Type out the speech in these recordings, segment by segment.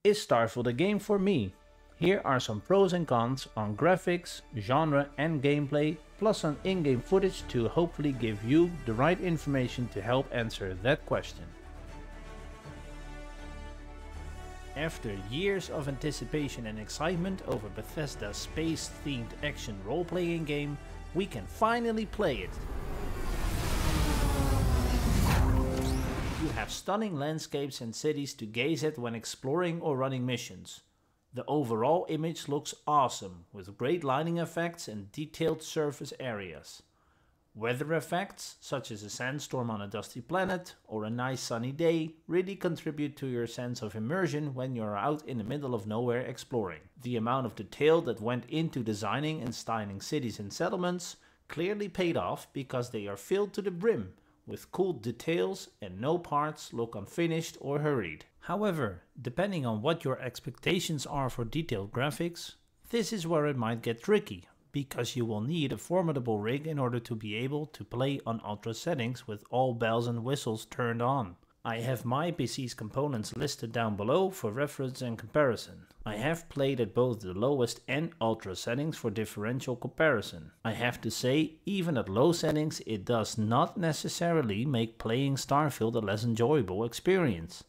Is Starfield a game for me? Here are some pros and cons on graphics, genre and gameplay, plus some in-game footage to hopefully give you the right information to help answer that question. After years of anticipation and excitement over Bethesda's space-themed action role-playing game, we can finally play it. You have stunning landscapes and cities to gaze at when exploring or running missions. The overall image looks awesome, with great lighting effects and detailed surface areas. Weather effects, such as a sandstorm on a dusty planet or a nice sunny day, really contribute to your sense of immersion when you're out in the middle of nowhere exploring. The amount of detail that went into designing and styling cities and settlements clearly paid off because they are filled to the brim with cool details and no parts look unfinished or hurried. However, depending on what your expectations are for detailed graphics, this is where it might get tricky, because you will need a formidable rig in order to be able to play on ultra settings with all bells and whistles turned on. I have my PC's components listed down below for reference and comparison. I have played at both the lowest and ultra settings for differential comparison. I have to say, even at low settings, it does not necessarily make playing Starfield a less enjoyable experience.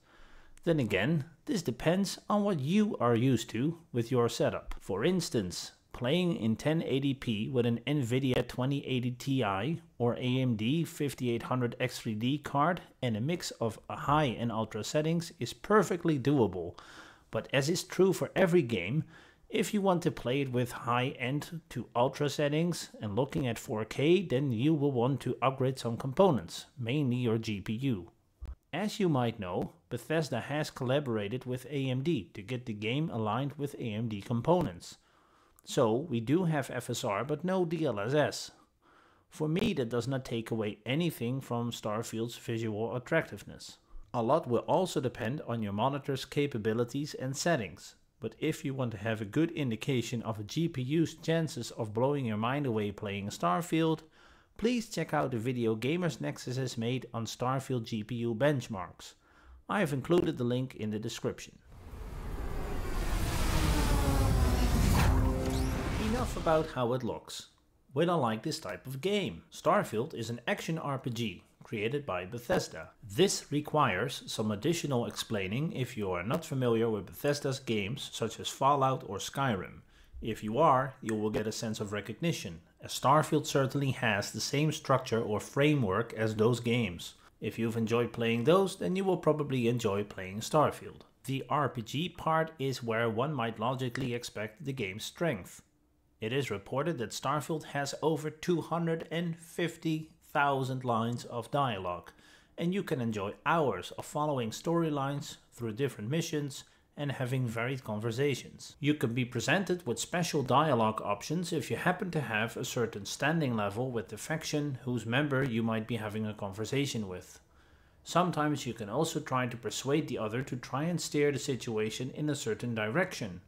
Then again, this depends on what you are used to with your setup. For instance, playing in 1080p with an NVIDIA 2080 Ti or AMD 5800 X3D card and a mix of high and ultra settings is perfectly doable. But as is true for every game, if you want to play it with high-end to ultra settings and looking at 4K, then you will want to upgrade some components, mainly your GPU. As you might know, Bethesda has collaborated with AMD to get the game aligned with AMD components. So we do have FSR but no DLSS. For me, that does not take away anything from Starfield's visual attractiveness. A lot will also depend on your monitor's capabilities and settings, but if you want to have a good indication of a GPU's chances of blowing your mind away playing Starfield, please check out the video Gamers Nexus has made on Starfield GPU benchmarks. I have included the link in the description. Enough about how it looks. Will I like this type of game? Starfield is an action RPG created by Bethesda. This requires some additional explaining if you are not familiar with Bethesda's games such as Fallout or Skyrim. If you are, you will get a sense of recognition, as Starfield certainly has the same structure or framework as those games. If you've enjoyed playing those, then you will probably enjoy playing Starfield. The RPG part is where one might logically expect the game's strength. It is reported that Starfield has over 250,000 lines of dialogue, and you can enjoy hours of following storylines through different missions and having varied conversations. You can be presented with special dialogue options if you happen to have a certain standing level with the faction whose member you might be having a conversation with. Sometimes you can also try to persuade the other to try and steer the situation in a certain direction.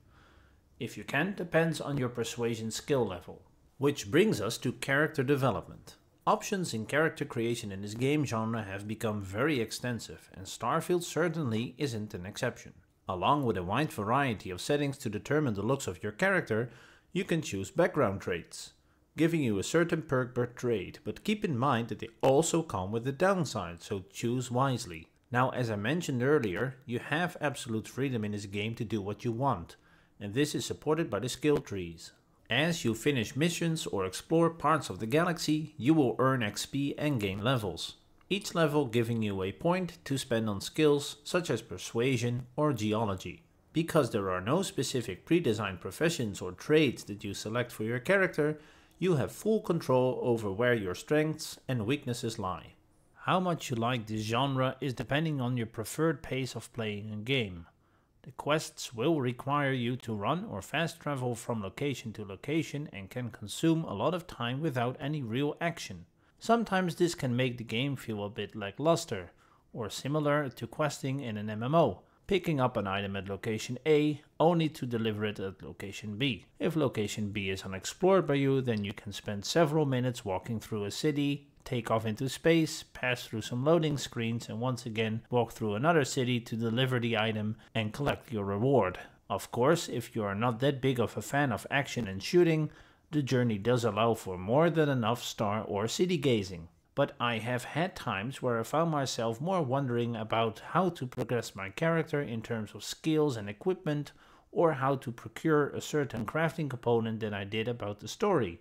If you can, depends on your persuasion skill level. Which brings us to character development. Options in character creation in this game genre have become very extensive, and Starfield certainly isn't an exception. Along with a wide variety of settings to determine the looks of your character, you can choose background traits, giving you a certain perk per trait, but keep in mind that they also come with a downside, so choose wisely. Now, as I mentioned earlier, you have absolute freedom in this game to do what you want, and this is supported by the skill trees. As you finish missions or explore parts of the galaxy, you will earn XP and gain levels, each level giving you a point to spend on skills such as persuasion or geology. Because there are no specific pre-designed professions or traits that you select for your character, you have full control over where your strengths and weaknesses lie. How much you like this genre is depending on your preferred pace of playing a game. The quests will require you to run or fast travel from location to location and can consume a lot of time without any real action. Sometimes this can make the game feel a bit lackluster, or similar to questing in an MMO, picking up an item at location A only to deliver it at location B. If location B is unexplored by you, then you can spend several minutes walking through a city, take off into space, pass through some loading screens, and once again walk through another city to deliver the item and collect your reward. Of course, if you are not that big of a fan of action and shooting, the journey does allow for more than enough star or city gazing. But I have had times where I found myself more wondering about how to progress my character in terms of skills and equipment, or how to procure a certain crafting component than I did about the story,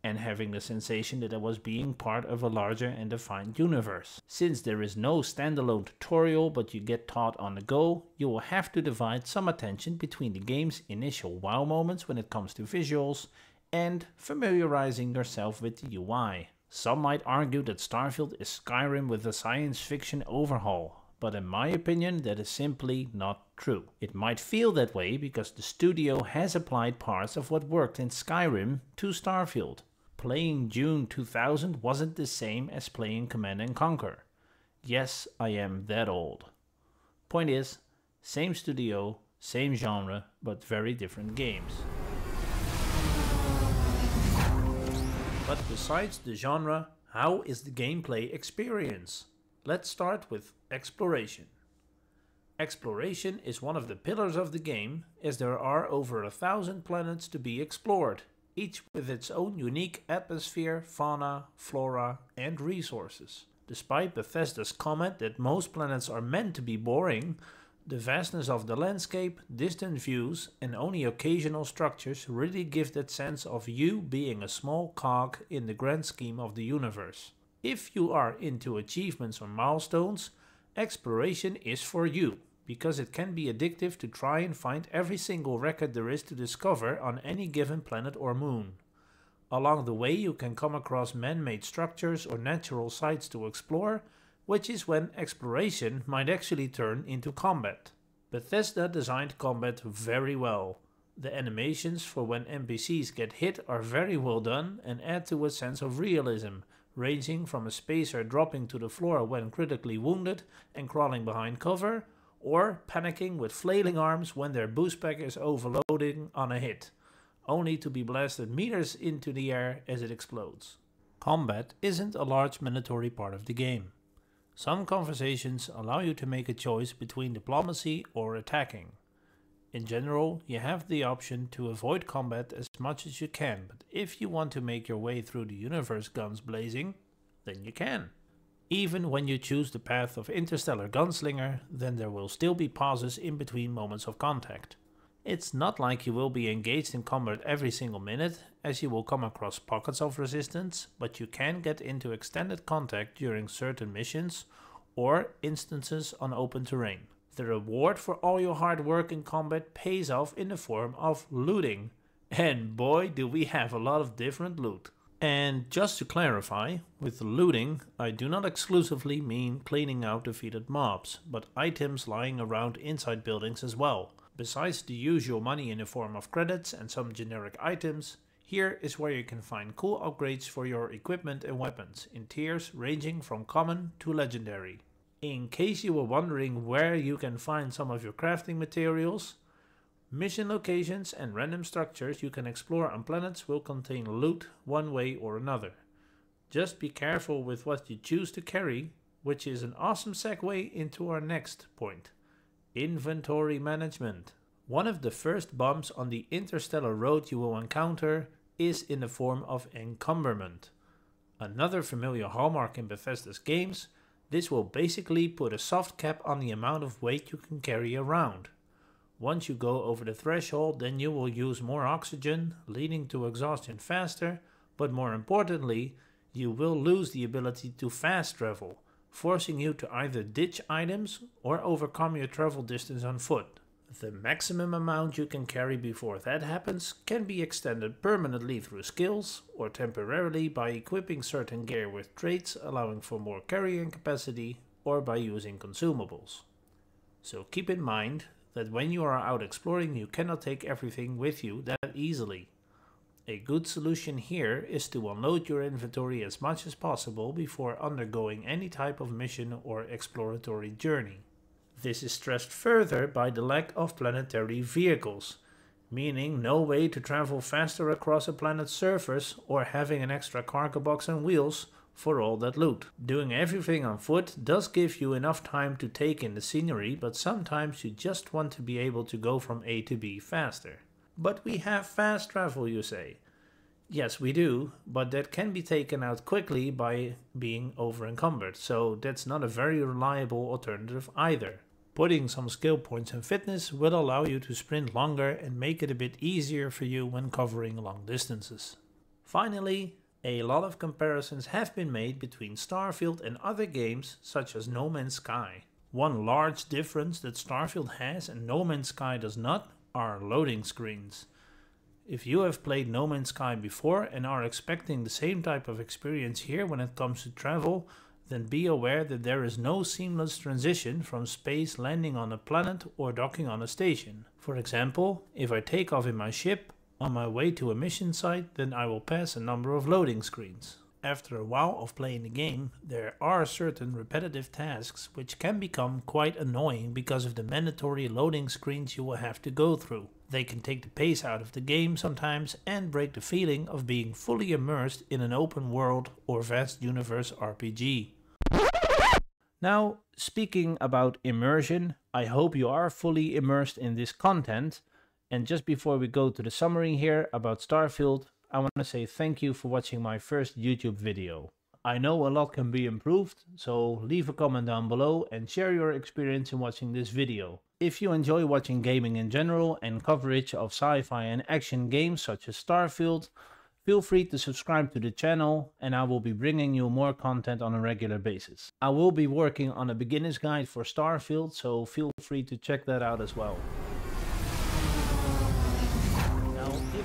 and having the sensation that I was being part of a larger and defined universe. Since there is no standalone tutorial but you get taught on the go, you will have to divide some attention between the game's initial wow moments when it comes to visuals and familiarizing yourself with the UI. Some might argue that Starfield is Skyrim with a science fiction overhaul, but in my opinion that is simply not true. It might feel that way because the studio has applied parts of what worked in Skyrim to Starfield. Playing June 2000 wasn't the same as playing Command & Conquer. Yes, I am that old. Point is, same studio, same genre, but very different games. But besides the genre, how is the gameplay experience? Let's start with exploration. Exploration is one of the pillars of the game, as there are over 1,000 planets to be explored, each with its own unique atmosphere, fauna, flora, and resources. Despite Bethesda's comment that most planets are meant to be boring, the vastness of the landscape, distant views, and only occasional structures really give that sense of you being a small cog in the grand scheme of the universe. If you are into achievements or milestones, exploration is for you, because it can be addictive to try and find every single record there is to discover on any given planet or moon. Along the way you can come across man-made structures or natural sites to explore, which is when exploration might actually turn into combat. Bethesda designed combat very well. The animations for when NPCs get hit are very well done and add to a sense of realism, ranging from a spacer dropping to the floor when critically wounded and crawling behind cover, or panicking with flailing arms when their boost pack is overloading on a hit, only to be blasted meters into the air as it explodes. Combat isn't a large mandatory part of the game. Some conversations allow you to make a choice between diplomacy or attacking. In general, you have the option to avoid combat as much as you can, but if you want to make your way through the universe guns blazing, then you can. Even when you choose the path of Interstellar Gunslinger, then there will still be pauses in between moments of contact. It's not like you will be engaged in combat every single minute, as you will come across pockets of resistance, but you can get into extended contact during certain missions or instances on open terrain. The reward for all your hard work in combat pays off in the form of looting, and boy do we have a lot of different loot. And just to clarify, with looting, I do not exclusively mean cleaning out defeated mobs, but items lying around inside buildings as well. Besides the usual money in the form of credits and some generic items, here is where you can find cool upgrades for your equipment and weapons, in tiers ranging from common to legendary. In case you were wondering where you can find some of your crafting materials, mission locations and random structures you can explore on planets will contain loot one way or another. Just be careful with what you choose to carry, which is an awesome segue into our next point: inventory management. One of the first bumps on the interstellar road you will encounter is in the form of encumberment. Another familiar hallmark in Bethesda's games, this will basically put a soft cap on the amount of weight you can carry around. Once you go over the threshold, then you will use more oxygen, leading to exhaustion faster, but more importantly, you will lose the ability to fast travel, forcing you to either ditch items or overcome your travel distance on foot. The maximum amount you can carry before that happens can be extended permanently through skills or temporarily by equipping certain gear with traits allowing for more carrying capacity or by using consumables. So keep in mind that when you are out exploring you cannot take everything with you that easily. A good solution here is to unload your inventory as much as possible before undergoing any type of mission or exploratory journey. This is stressed further by the lack of planetary vehicles, meaning no way to travel faster across a planet's surface or having an extra cargo box and wheels for all that loot. Doing everything on foot does give you enough time to take in the scenery, but sometimes you just want to be able to go from A to B faster. But we have fast travel, you say. Yes, we do, but that can be taken out quickly by being over encumbered, so that's not a very reliable alternative either. Putting some skill points in fitness will allow you to sprint longer and make it a bit easier for you when covering long distances. Finally, a lot of comparisons have been made between Starfield and other games such as No Man's Sky. One large difference that Starfield has and No Man's Sky does not are loading screens. If you have played No Man's Sky before and are expecting the same type of experience here when it comes to travel, then be aware that there is no seamless transition from space landing on a planet or docking on a station. For example, if I take off in my ship on my way to a mission site, then I will pass a number of loading screens. After a while of playing the game, there are certain repetitive tasks which can become quite annoying because of the mandatory loading screens you will have to go through. They can take the pace out of the game sometimes and break the feeling of being fully immersed in an open world or vast universe RPG. Now, speaking about immersion, I hope you are fully immersed in this content. And just before we go to the summary here about Starfield, I want to say thank you for watching my first YouTube video. I know a lot can be improved, so leave a comment down below and share your experience in watching this video. If you enjoy watching gaming in general and coverage of sci-fi and action games such as Starfield, feel free to subscribe to the channel and I will be bringing you more content on a regular basis. I will be working on a beginner's guide for Starfield, so feel free to check that out as well.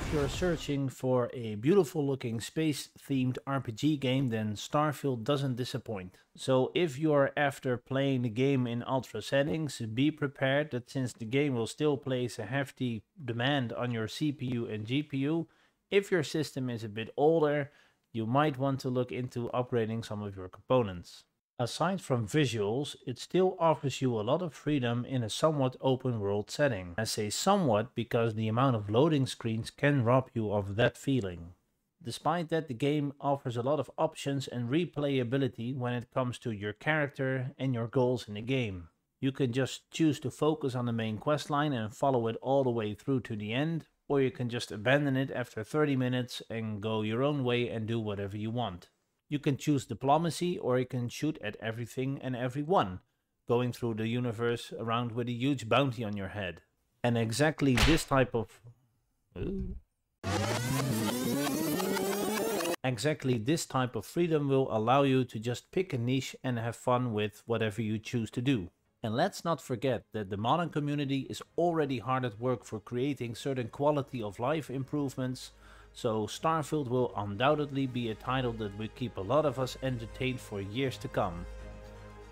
If you're searching for a beautiful looking space themed RPG game, then Starfield doesn't disappoint. So if you're after playing the game in ultra settings, be prepared that since the game will still place a hefty demand on your CPU and GPU, if your system is a bit older, you might want to look into upgrading some of your components. Aside from visuals, it still offers you a lot of freedom in a somewhat open world setting. I say somewhat because the amount of loading screens can rob you of that feeling. Despite that, the game offers a lot of options and replayability when it comes to your character and your goals in the game. You can just choose to focus on the main questline and follow it all the way through to the end, or you can just abandon it after 30 minutes and go your own way and do whatever you want. You can choose diplomacy, or you can shoot at everything and everyone, going through the universe around with a huge bounty on your head. And exactly this type of freedom will allow you to just pick a niche and have fun with whatever you choose to do. And let's not forget that the modding community is already hard at work for creating certain quality of life improvements. So Starfield will undoubtedly be a title that will keep a lot of us entertained for years to come.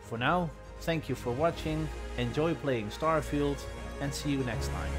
For now, thank you for watching, enjoy playing Starfield, and see you next time.